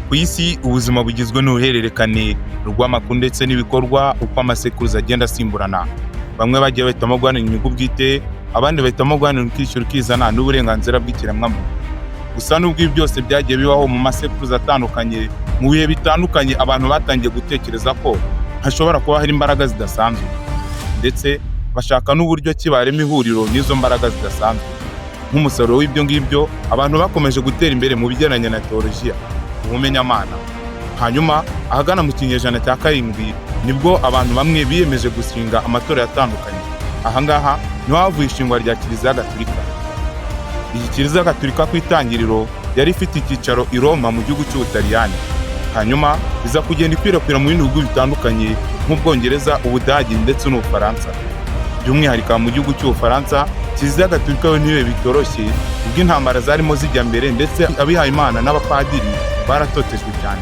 Ku isi ubuzima bugizwe n'uruhererekane rw'amakuru ndetse n'ibikorwa uko amasekuruza agenda asimburana. Bamwe bagiye bahitamo guharanira inyungu bwite, abandi bahitamo guharanira ukwishyura ukizana n'uburenganzira bw'ikiremwamuntu. Gusa n'ubwo ibi byose byagiye bibaho mu masekuruza atandukanye, mu bihe bitandukanye abantu batangiye gutekereza ko hashobora kuba hari imbaraga zidasanzwe, ndetse bashaka n'uburyo ki barema ihuriro n'izo mbaraga zidasanzwe. Nk'umusaruro w'ibyo ngibyo, abantu bakomeje gutera imbere mu bijyanye na teolojiya, ubumenyamana. Hanyuma ahagana mu kinyejana cya 7 nibwo abantu bamwe biyemeje gushinga amatorero atandukanye. Ahangaha niho havuye ishingwa rya Kiliziya Gatolika. Iyi Kiliziya Gatolika ku itangiriro yari ifite icyicaro i Roma mu gihugu cy'Ubutaliyani, hanyuma iza kugenda ikwirakwira mu bindi bihugu bitandukanye nk'Ubwongereza, Ubudagi ndetse n'Ubufaransa. By'umwihariko mu gihugu cy'Ubufaransa, Kiliziya Gatolika yo ntibe bitoroshye ubwo intambara zarimo zijya mbere, ndetse abihaye Imana n'abapadiri baratotejwe cyane.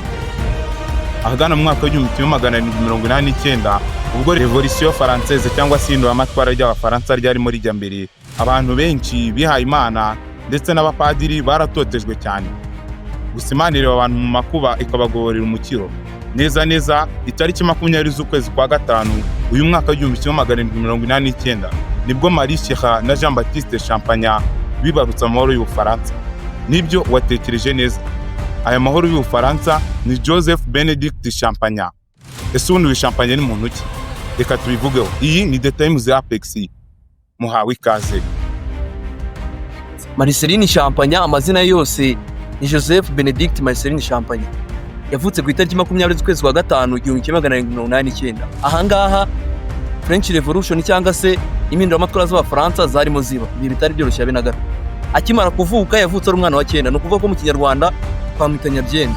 Ahagana mu mwaka w'1789 ubwo Revolution Française cyangwa se amatwara y'Abafaransa ryarimo rijya mbere, abantu benshi bihaye Imana ndetse n'abapadiri baratotejwe cyane. Gusa Imana ireba abantu mu makuba ikabagorera umukiro. Neza itariki 20 z'ukwezi kwa gatanu uyu mwaka w'1789 nibwo Marie Cheikha na Jean Baptiste Champagnat bibarutse amahoro y'Ubufaransa. Nibyo watekereje neza, aya mahoro y'Ubufaransa ni Joseph Benedict Champagnat. Ese ubundi Champagnat ni muntu ki? Reka tubivugeho. Iyi ni The Times Apex, muhawe ikaze. Marceline Champagnat amazina yose ni Joseph Benedict Marceline Champagnat. Yavutse ku itariki 20 z'ukwezi kwa gatanu 1789. Ahangaha French Revolution cyangwa se impinduramatwara z'Abafaransa zarimo ziba. Ibi bitari byoroshye abe na gato. Akimara kuvuka yavutse ari umwana wa 9, no kuvuga ko mu Kinyarwanda twamwitanya byenda.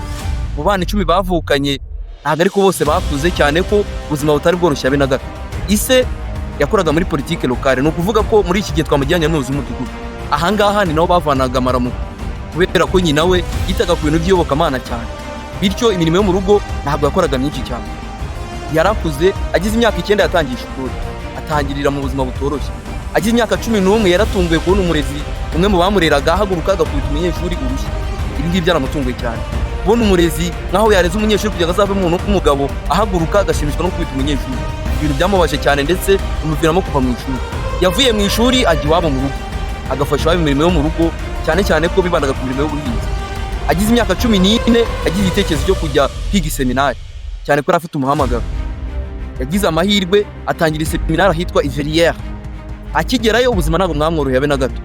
Mu bana 10 bavukanye ntabwo ariko bose bakuze cyane ko ubuzima butari bworoshye abe na gato. Ise yakoraga muri politique locale, no kuvuga ko muri iki gihe twamujyanye n'uzi umudugudu. Ahangaha ni naho bavanaga amaramuko, kubera ko nyina we yitaga ku bintu by'iyobokamana cyane, bityo imirimo yo mu rugo ntabwo yakoraga myinshi cyane. Yarakuze agize imyaka 9 yatangiye ishuri, atangirira mu buzima butoroshye. Agize imyaka 11 yaratunguye kubona umurezi umwe mu bamureraga ahaguruka agakubita umunyeshuri urushyi. Ibi ngibi byaramutunguye cyane, kubona umurezi nkaho yareze umunyeshuri kugira ngo azave umuntu w'umugabo ahaguruka agashimishwa no kubita umunyeshuri. Ibintu byamubaje cyane ndetse bimuviramo kuva mu ishuri. Yavuye mu ishuri ajya iwabo mu rugo, agafasha iwabo imirimo yo mu rugo, cyane ko bibandaga ku mirimo y'ubuhinzi. Agize imyaka 14 agize igitekerezo cyo kujya kwiga seminari, cyane ko afite umuhamagaro. Yagize amahirwe atangira seminari ahitwa Ivrière. Akigerayo ubuzima ntabwo mwamworoheye abe na gato.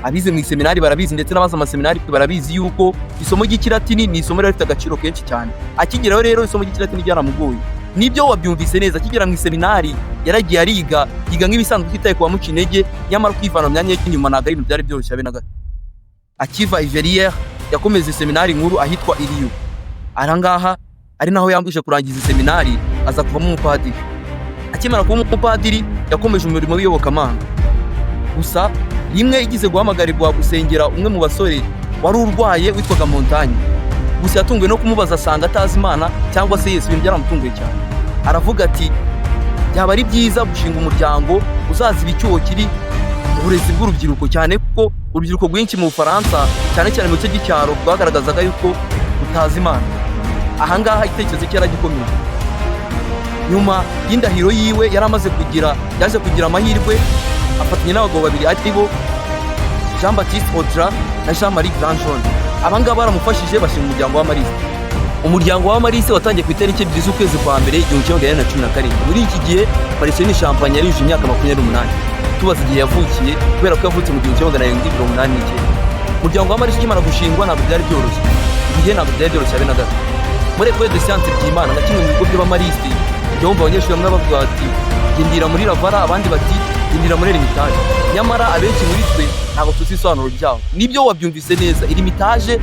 Abize mu seminari barabizi, ndetse n'abaza amaseminari barabizi yuko isomo ry'Ikilatini ni isomo rifite agaciro kenshi cyane. Akigerayo rero isomo ry'Ikilatini ryaramugoye. Nibyo wabyumvise neza, akigera mu seminari yaragiye ariga nk'ibisanzwe kwitaye ku bamuca intege, nyamara kwivana mu myanya y'inyuma ntabwo ari ibintu byari byoroshye abe na gato. Akiva Ivrière yakomeze seminari nkuru ahitwa Iriyo. Arangaha ari naho yambuje kurangiza seminari aza kuvamo umupadiri. Akimara kuba umupadiri yakomeje umurimo w'iyobokamana. Gusa rimwe igize guhamagarirwa gusengera umwe mu basore wari urwaye witwaga Montagne. Gusa yatunguwe no kumubaza asanga atazi Imana cyangwa se Yesu. Ibintu byaramutunguye cyane. Aravuga ati byaba ari byiza gushinga umuryango uzaziba icyuho kiri uburezi bw'urubyiruko, cyane ko urubyiruko rwinshi mu Bufaransa cyane mu gice cy'icyaro rwagaragazaga yuko utazi Imana. Ahangaha igitekerezo cye yaragikomeye. Nyuma y'indahiro yiwe yaje kugira amahirwe afatanya n'abagabo babiri aribo Jean Baptiste Audran na Jean Marie Grandjean. Abangaba baramufashije bashinga umuryango wa Marie. Umuryango wa Marie watangiye ku itariki 2 z'ukwezi kwa mbere 1917. Muri iki gihe Marceline Champagnat yari yuje imyaka 28. Tubaza igihe yavukiye kubera ko yavutse mu 1989. Umuryango wa Marie ukimara gushingwa ntabwo byari byoroshye. Igihe ntabwo byari byoroshye abe na gato. Muri École de Sciences by'Imana na kimwe mu bigo by'abamariste, byumva abanyeshuri bamwe bavuga bati gendira muri Lavara, abandi bati gendira muri Ermitage. Nyamara abenshi muri twe ntabwo tuzi isobanuro ryaho. Nibyo wabyumvise neza, Ermitage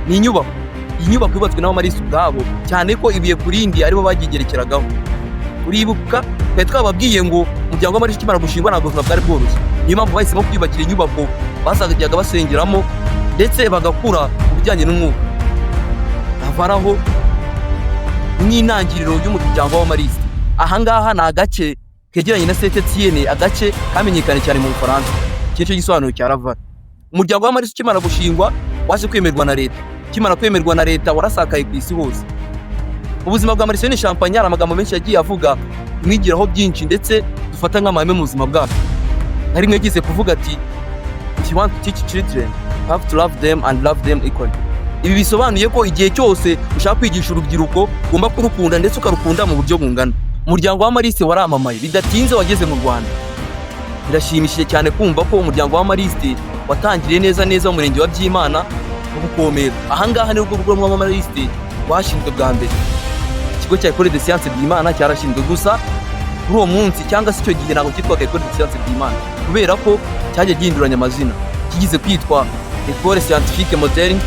ni inyubako. Iyi nyubako yubatswe n'abamariste ubwabo, cyane ko ibiye kurindi aribo bagigerekeragaho. Uribuka twe twababwiye ngo umuryango wa Marie ukimara gushingwa ntabwo bwari bworoshye. Niyo mpamvu bahisemo kwiyubakira inyubako bazajyaga basengeramo ndetse bagakura ku bijyanye n'umwuka. Lavaraho n'intangiriro y'umuryango wa Mariste. Ahangaha ni agace kegeranye na Saint-Etienne, agace kamenyekane cyane mu Bufaransa. Cyo gisobanuro cya Lavara. Umuryango wa Mariste ukimara gushingwa waje kwemerwa na leta. ukimara kwemerwa na leta warasakaye ku isi hose. Ubuzima bwa Marcelin Champagne hari amagambo menshi yagiye avuga tumwigiraho byinshi ndetse dufata nk'amahame mu buzima bwacu. Hari mwe yagize kuvuga ati if you want to teach children you have to love them and love them equally. Ibi bisobanuye ko igihe cyose ushaka kwigisha urubyiruko ugomba kurukunda ndetse ukarukunda mu buryo bungana. Umuryango wa Mariste waramamaye bidatinze wageze mu Rwanda. Birashimishije cyane kumva ko umuryango wa Mariste watangiriye neza mu murenge wa Byimana no gukomera. Aha ngaha ni rwo rugo rwa Mariste rwashinzwe bwa mbere. Ikigo cya Ecole de Sciences Byimana cyarashinzwe gusa kuri uwo munsi cyangwa se icyo gihe ntabwo cyitwaga Ecole de Sciences Byimana kubera ko cyagiye gihinduranya amazina kigize kwitwa Ecole Scientifique Moderne,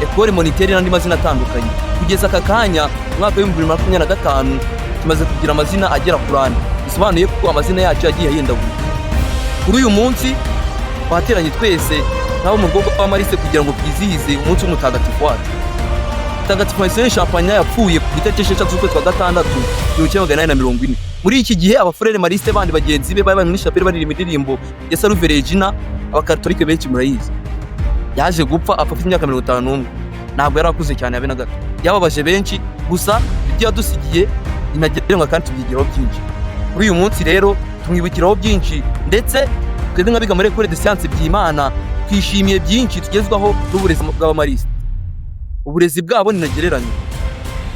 Ecole Monitaire n'andi mazina atandukanye. Kugeza aka kanya mwaka wa 2025 tumaze kugira amazina agera kuri 4. Bisobanuye ko amazina yacu yagiye yendagura. Kuri uyu munsi twateranye twese nabo mu rwego rwa Mariste kugira ngo twizihize umunsi w'umutagatifu wacu. Mutagatifu Marcelin Champagne yapfuye ku itariki 6 z'ukwezi kwa gatandatu 1940. Muri iki gihe abafurere Mariste bandi bagenzi be bari muri chapelle baririmba indirimbo ya Salve Regina, abakatolike benshi murayizi. Yaje gupfa afite imyaka 51. Ntabwo yarakuze cyane yabe na gato. Yababaje benshi gusa ibyo yadusigiye inagererwa kandi tubyigiraho byinshi. Kuri uyu munsi rero tumwibukiraho byinshi ndetse twebwe nk'abiga muri Ecole de Sciences Byimana twishimiye byinshi tugezwaho n'uburezi bw'abamariste. Uburezi bwabo ninagereranye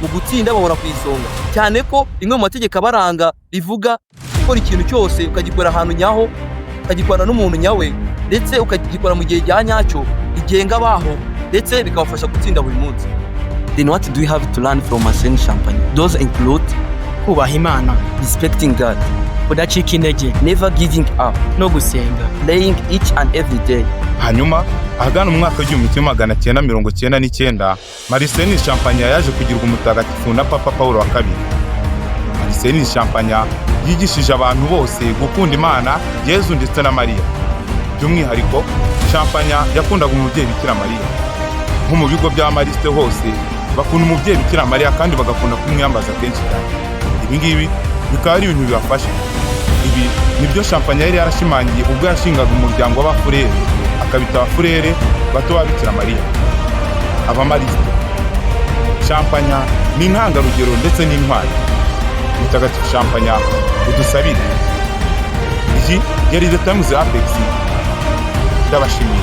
mu gutsinda bahora ku isonga cyane ko imwe mu mategeko abaranga rivuga gukora ikintu cyose ukagikora ahantu nyaho, ukagikora n'umuntu nyawe ndetse ukagikora mu gihe cya nyacyo igenga baho ndetse bikabafasha gutsinda buri munsi. Then what do we have to learn from Marcelin Champagne? Those include kubaha Imana, respecting God, kudacika intege, never giving up, no gusenga, praying each and every day. Hanyuma ahagana mu mwaka w'1999 Marcelin Champagne yaje kugirwa umutagatifu na Papa Paulo wa kabiri. Marcelin Champagne yigishije abantu bose gukunda Imana, Yezu ndetse na Mariya. By'umwihariko Champagne yakundaga umubyeyi Bikira Mariya. Nko mu bigo bya Mariste hose bakunda umubyeyi Bikira Mariya kandi bagakunda kumwiyambaza kenshi cyane. Ibi ngibi bikaba ari ibintu bibafasha. Ibi nibyo Champagne yari yarashimangiye ubwo yashingaga umuryango w'abafurere akabita abafurere bato ba Bikira Mariya. Abamariste Champagne ni intangarugero ndetse n'intwari. Mutagatifu Champagne udusabire. Iyi yari The Times Apex. Ndabashimiye.